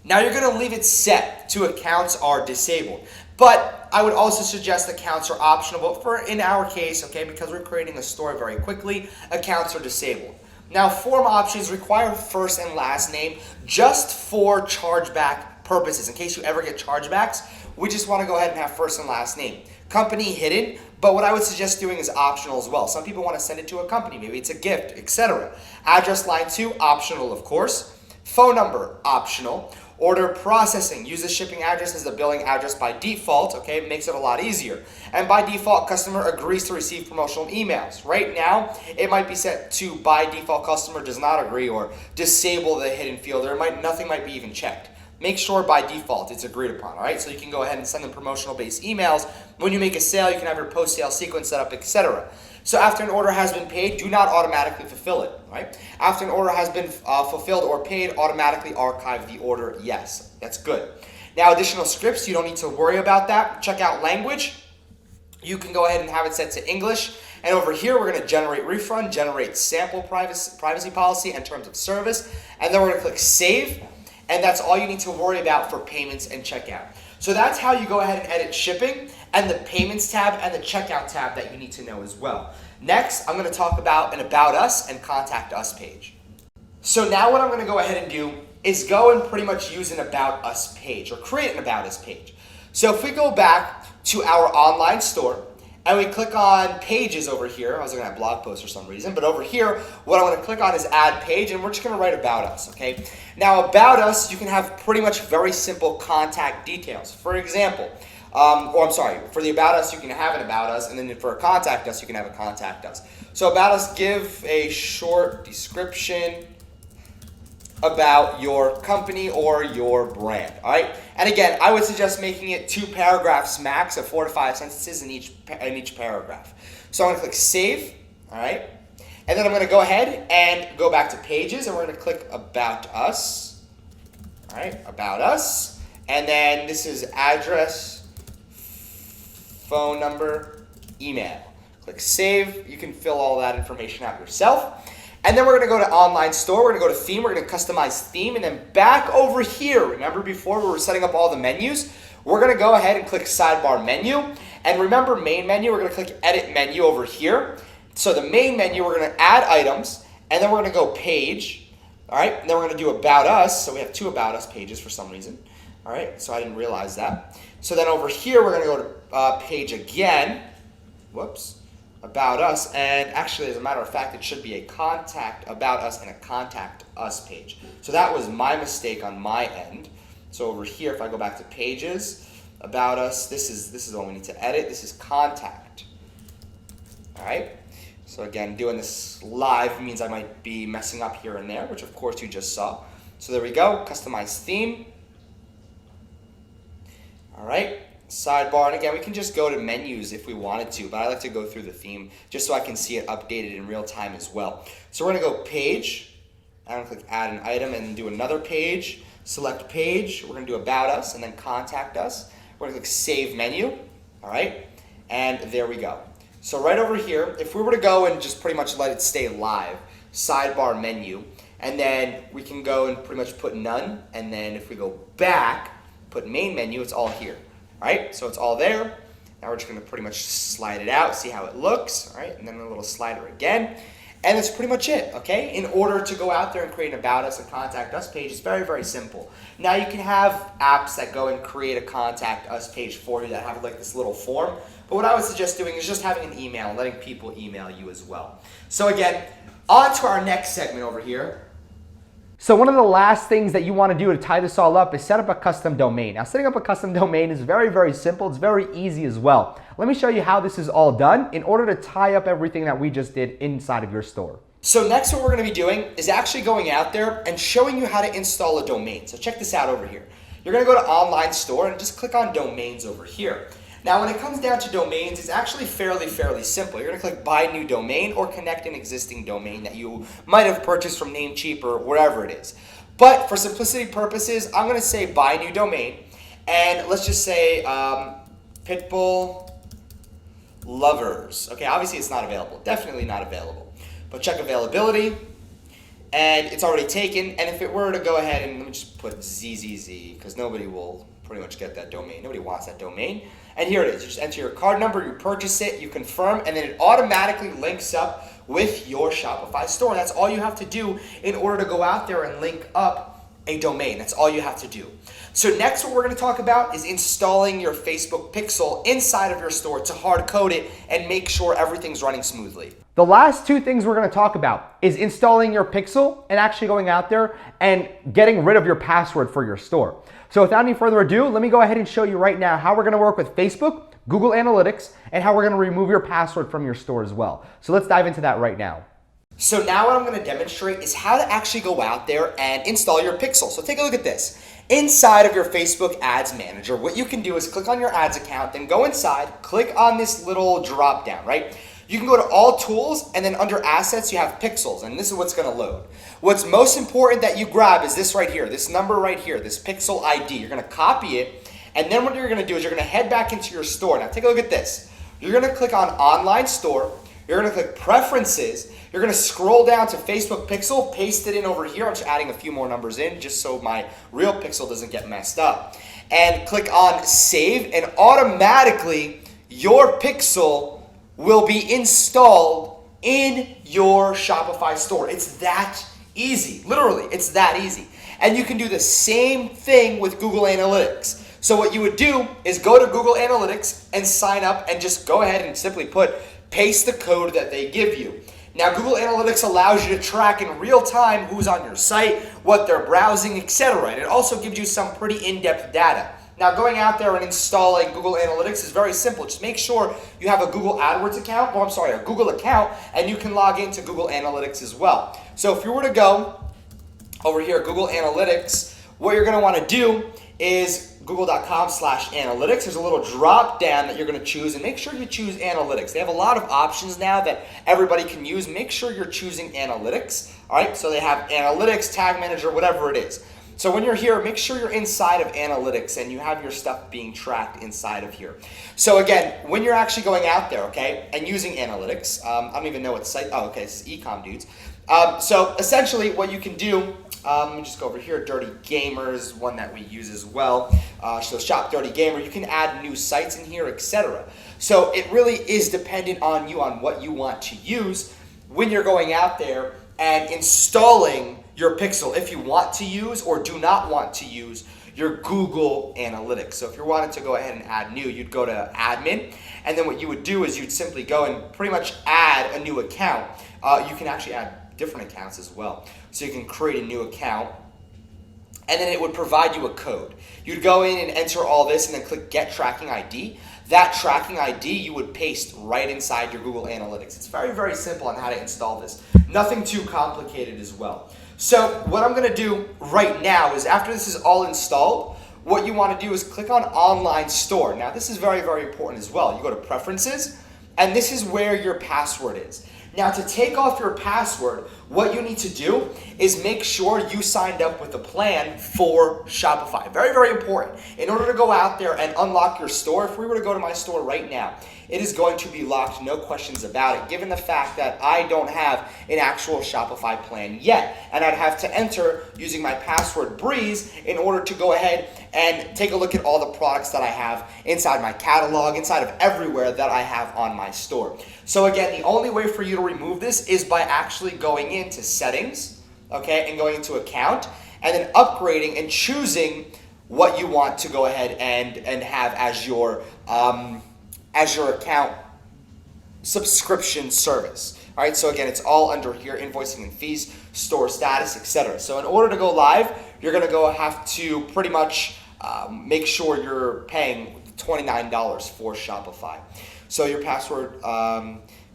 Now you're going to leave it set to accounts are disabled. But I would also suggest accounts are optional. But for in our case, okay, because we're creating a store very quickly, accounts are disabled. Now form options require first and last name just for chargeback purposes. In case you ever get chargebacks, we just want to go ahead and have first and last name. Company hidden, but what I would suggest doing is optional as well. Some people want to send it to a company, maybe it's a gift, etc. Address line 2, optional of course. Phone number, optional. Order processing, use the shipping address as the billing address by default, okay? It makes it a lot easier. And by default, customer agrees to receive promotional emails. Right now, it might be set to by default, customer does not agree or disable the hidden field, or nothing might be even checked. Make sure by default it's agreed upon, all right? So you can go ahead and send them promotional based emails. When you make a sale, you can have your post-sale sequence set up, etc. So after an order has been paid, do not automatically fulfill it, right? After an order has been fulfilled or paid, automatically archive the order. Yes, that's good. Now additional scripts, you don't need to worry about that. Check out language. You can go ahead and have it set to English. And over here, we're going to generate refund, generate sample privacy policy and terms of service. And then we're going to click save. And that's all you need to worry about for payments and checkout. So that's how you go ahead and edit shipping and the payments tab and the checkout tab that you need to know as well. Next, I'm going to talk about an About Us and Contact Us page. So now what I'm going to go ahead and do is go and pretty much use an About Us page or create an About Us page. So if we go back to our online store and we click on pages over here, I was looking at blog posts for some reason, but over here, what I want to click on is add page, and we're just going to write About Us, okay? Now, About Us, you can have pretty much very simple contact details. For example, for the About Us, you can have an About Us, and then for a Contact Us, you can have a Contact Us. So About Us, give a short description about your company or your brand, all right? And again, I would suggest making it 2 paragraphs max of 4 to 5 sentences in each paragraph. So I'm gonna click save, all right? And then I'm gonna go ahead and go back to pages, and we're gonna click About Us, all right? About Us. And then this is address, phone number, email. Click save. You can fill all that information out yourself. And then we're going to go to online store, we're going to go to theme, we're going to customize theme, and then back over here, remember before we were setting up all the menus, we're going to go ahead and click sidebar menu, and remember main menu, we're going to click edit menu over here. So the main menu, we're going to add items, and then we're going to go page, all right, and then we're going to do About Us, so we have 2 About Us pages for some reason, all right, so I didn't realize that. So then over here, we're going to go to page again, whoops. About Us, and actually as a matter of fact it should be a contact About Us and a Contact Us page. So that was my mistake on my end. So over here, if I go back to pages, About Us, this is the one we need to edit. This is Contact. All right. So again, doing this live means I might be messing up here and there, which of course you just saw. So there we go, customize theme. All right. Sidebar, and again, we can just go to menus if we wanted to, but I like to go through the theme just so I can see it updated in real time as well. So we're going to go page, I'm going to click add an item and do another page, select page, we're going to do About Us and then Contact Us. We're going to click save menu, all right, and there we go. So right over here, if we were to go and just pretty much let it stay live, sidebar menu, and then we can go and pretty much put none, and then if we go back, put main menu, it's all here. All right, so it's all there. Now we're just going to pretty much slide it out, see how it looks, all right, and then a little slider again. And that's pretty much it, okay? In order to go out there and create an About Us and Contact Us page, it's very, very simple. Now you can have apps that go and create a Contact Us page for you that have like this little form. But what I would suggest doing is just having an email and letting people email you as well. So again, on to our next segment over here. So one of the last things that you want to do to tie this all up is set up a custom domain. Now, setting up a custom domain is very, very simple. It's very easy as well. Let me show you how this is all done in order to tie up everything that we just did inside of your store. So next what we're going to be doing is actually going out there and showing you how to install a domain. So check this out over here. You're going to go to online store and just click on domains over here. Now, when it comes down to domains, it's actually fairly simple. You're going to click buy new domain or connect an existing domain that you might have purchased from Namecheap or wherever it is. But for simplicity purposes, I'm going to say buy new domain. And let's just say Pitbull Lovers. Okay, obviously it's not available. Definitely not available. But check availability. And it's already taken. And if it were to go ahead and let me just put ZZZ, because nobody will pretty much get that domain. Nobody wants that domain. And here it is. You just enter your card number, you purchase it, you confirm, and then it automatically links up with your Shopify store. That's all you have to do in order to go out there and link up a domain. That's all you have to do. So next what we're going to talk about is installing your Facebook pixel inside of your store to hard code it and make sure everything's running smoothly. The last two things we're going to talk about is installing your pixel and actually going out there and getting rid of your password for your store. So without any further ado, let me go ahead and show you right now how we're going to work with Facebook, Google Analytics, and how we're going to remove your password from your store as well. So let's dive into that right now. So now what I'm going to demonstrate is how to actually go out there and install your pixel. So take a look at this. Inside of your Facebook Ads Manager, what you can do is click on your ads account, then go inside, click on this little drop down, right? You can go to all tools, and then under assets, you have pixels, and this is what's going to load. What's most important that you grab is this right here, this number right here, this pixel ID. You're going to copy it, and then what you're going to do is you're going to head back into your store. Now take a look at this. You're going to click on online store. You're going to click preferences. You're going to scroll down to Facebook pixel, paste it in over here. I'm just adding a few more numbers in just so my real pixel doesn't get messed up. And click on save, and automatically your pixel will be installed in your Shopify store. It's that easy. Literally, it's that easy. And you can do the same thing with Google Analytics. So what you would do is go to Google Analytics and sign up and just go ahead and simply paste the code that they give you. Now, Google Analytics allows you to track in real time who's on your site, what they're browsing, etc. And it also gives you some pretty in-depth data. Now, going out there and installing Google Analytics is very simple. Just make sure you have a Google AdWords account, a Google account, and you can log into Google Analytics as well. So if you were to go over here, Google Analytics, what you're going to want to do is google.com/analytics. There's a little drop down that you're going to choose, and make sure you choose analytics. They have a lot of options now that everybody can use. Make sure you're choosing analytics. All right, so they have analytics, tag manager, whatever it is. So when you're here, make sure you're inside of analytics and you have your stuff being tracked inside of here. So again, when you're actually going out there, okay, and using analytics, I don't even know what site, oh, okay, this is eCom dudes. So essentially what you can do, let me just go over here, Dirty Gamers, one that we use as well. So Shop Dirty Gamer, you can add new sites in here, etc. So it really is dependent on you on what you want to use when you're going out there and installing your pixel, if you want to use or do not want to use your Google Analytics. So if you're wanting to go ahead and add new, you'd go to admin, and then what you would do is you'd simply go and pretty much add a new account. You can actually add different accounts as well. So you can create a new account, and then it would provide you a code. You'd go in and enter all this and then click Get Tracking ID. That tracking ID you would paste right inside your Google Analytics. It's very simple on how to install this. Nothing too complicated as well. So what I'm going to do right now is after this is all installed, what you want to do is click on Online Store. Now this is very important as well. You go to Preferences, and this is where your password is. Now to take off your password, what you need to do is make sure you signed up with a plan for Shopify. Very important. In order to go out there and unlock your store, if we were to go to my store right now, it is going to be locked, no questions about it, given the fact that I don't have an actual Shopify plan yet. And I'd have to enter using my password Breeze in order to go ahead and take a look at all the products that I have inside my catalog, inside of everywhere that I have on my store. So again, the only way for you to remove this is by actually going into settings, okay, and going into account, and then upgrading and choosing what you want to go ahead and have as your account subscription service. All right, so again, it's all under here, invoicing and fees, store status, etc. So in order to go live, you're going to have to pretty much make sure you're paying $29 for Shopify. So your password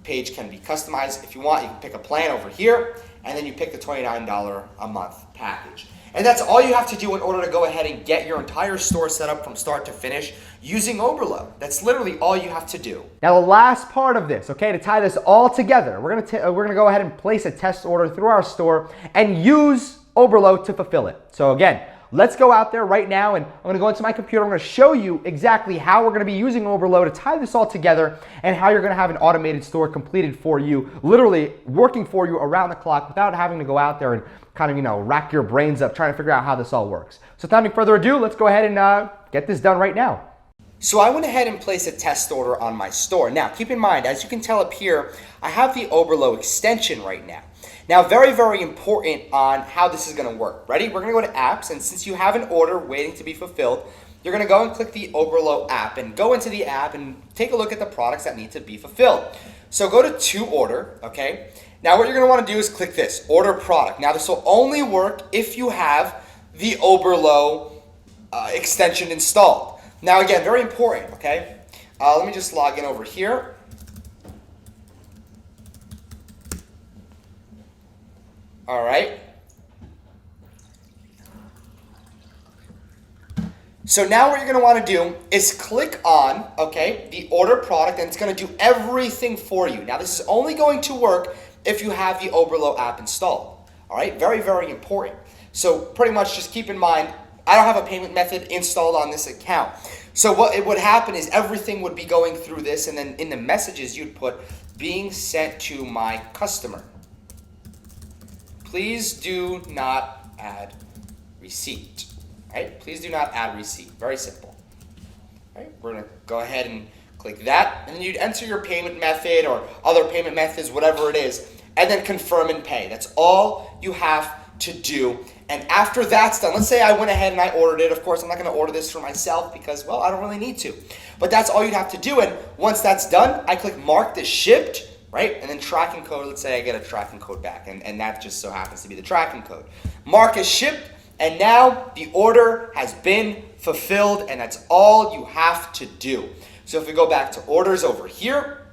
page can be customized. If you want, you can pick a plan over here, and then you pick the $29 a month package. And that's all you have to do in order to go ahead and get your entire store set up from start to finish using Overlo. That's literally all you have to do. Now the last part of this, okay, to tie this all together, we're gonna go ahead and place a test order through our store and use Overlo to fulfill it. So again, let's go out there right now, and I'm gonna go into my computer. I'm gonna show you exactly how we're gonna be using Overlo to tie this all together and how you're gonna have an automated store completed for you, literally working for you around the clock without having to go out there and kind of, rack your brains up trying to figure out how this all works. So without any further ado, let's go ahead and get this done right now. So I went ahead and placed a test order on my store. Now, keep in mind, as you can tell up here, I have the Overlo extension right now. Now, very, very important on how this is going to work. Ready? We're going to go to apps, and since you have an order waiting to be fulfilled, you're going to go and click the Overlo app and go into the app and take a look at the products that need to be fulfilled. So go to order, okay? Now, what you're going to want to do is click this, order product. Now, this will only work if you have the Overlo extension installed. Now, again, very important, okay? Let me just log in over here. All right. So now what you're going to want to do is click on, okay, the order product, and it's going to do everything for you. Now, this is only going to work if you have the Overlo app installed. All right, very, very important. So pretty much just keep in mind, I don't have a payment method installed on this account. So what it would happen is everything would be going through this, and then in the messages you'd put, being sent to my customer. Please do not add receipt. Right? Please do not add receipt. Very simple. Right? We're going to go ahead and click that, and then you'd enter your payment method or other payment methods, whatever it is, and then confirm and pay. That's all you have to do. And after that's done, let's say I went ahead and I ordered it. Of course, I'm not going to order this for myself because, well, I don't really need to. But that's all you'd have to do. And once that's done, I click mark this shipped, right? And then tracking code, let's say I get a tracking code back. And that just so happens to be the tracking code. Mark as shipped. And now the order has been fulfilled, and that's all you have to do. So if we go back to orders over here,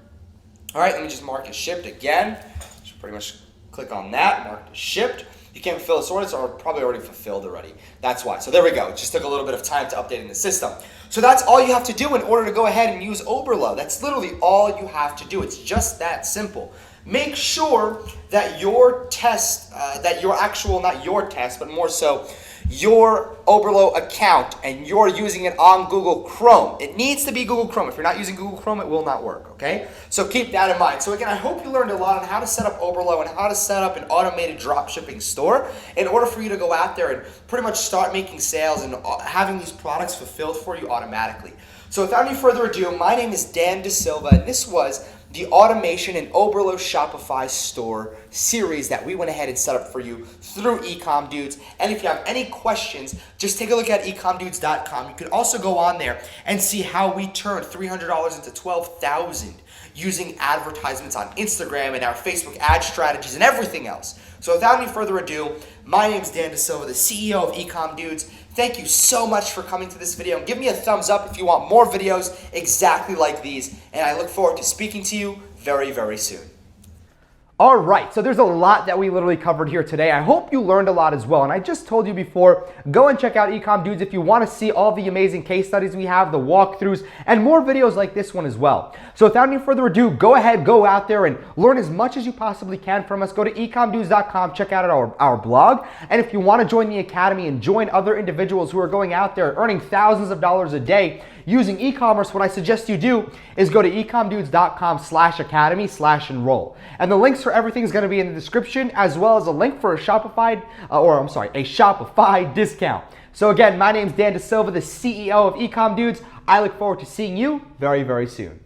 all right, let me just mark as shipped again. Just pretty much click on that, mark as shipped. You can't fulfill this order, so it's probably already fulfilled already. That's why. So there we go. It just took a little bit of time to update in the system. So that's all you have to do in order to go ahead and use Overlo. That's literally all you have to do. It's just that simple. Make sure that your test, not your test, but more so your Overlo account, and you're using it on Google Chrome. It needs to be Google Chrome. If you're not using Google Chrome, it will not work, okay? So keep that in mind. So again, I hope you learned a lot on how to set up Overlo and how to set up an automated dropshipping store in order for you to go out there and pretty much start making sales and having these products fulfilled for you automatically. So without any further ado, my name is Dan Dasilva, and this was the Automation and Overlo Shopify Store series that we went ahead and set up for you through eCom Dudes. And if you have any questions, just take a look at ecomdudes.com. You can also go on there and see how we turned $300 into $12,000 using advertisements on Instagram and our Facebook ad strategies and everything else. So without any further ado, my name is Dan Dasilva, the CEO of eCom Dudes. Thank you so much for coming to this video, and give me a thumbs up if you want more videos exactly like these, and I look forward to speaking to you very, very soon. All right, so there's a lot that we literally covered here today. I hope you learned a lot as well. And I just told you before, go and check out eCom Dudes if you want to see all the amazing case studies we have, the walkthroughs, and more videos like this one as well. So without any further ado, go ahead, go out there and learn as much as you possibly can from us. Go to ecomdudes.com, check out our blog. And if you want to join the academy and join other individuals who are going out there earning thousands of dollars a day using e-commerce, what I suggest you do is go to ecomdudes.com/academy/enroll. And the links for everything is going to be in the description, as well as a link for a Shopify discount. So again, my name is Dan Dasilva, the CEO of eCom Dudes. I look forward to seeing you very, very soon.